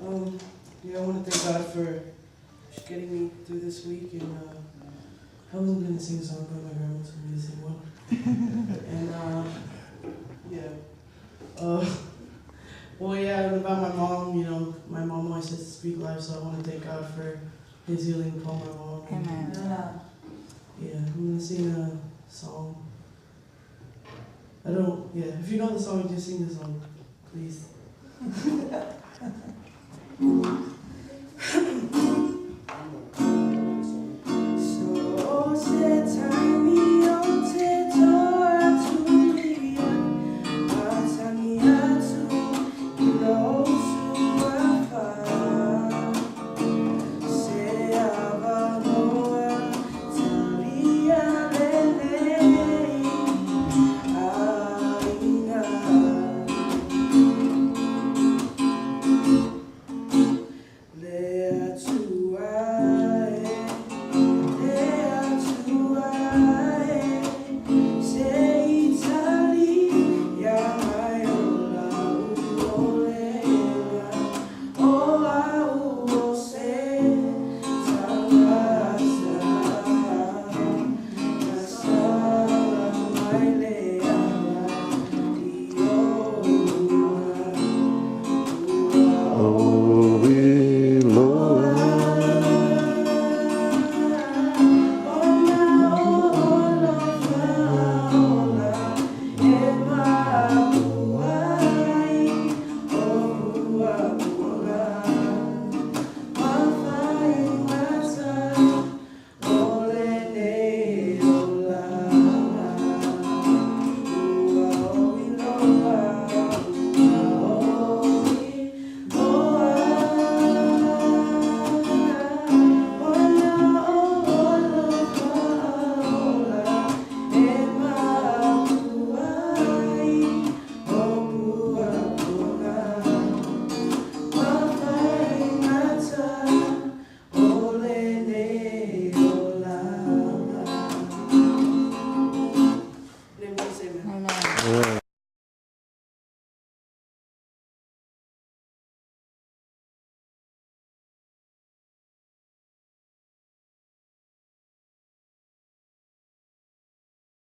I want to thank God for just getting me through this week, and I wasn't going to sing a song, but my grandma told me to sing one. And about my mom, my mom always says to speak life, so I want to thank God for His healing upon my mom. Amen. I'm going to sing a song. If you know the song, just sing the song, please.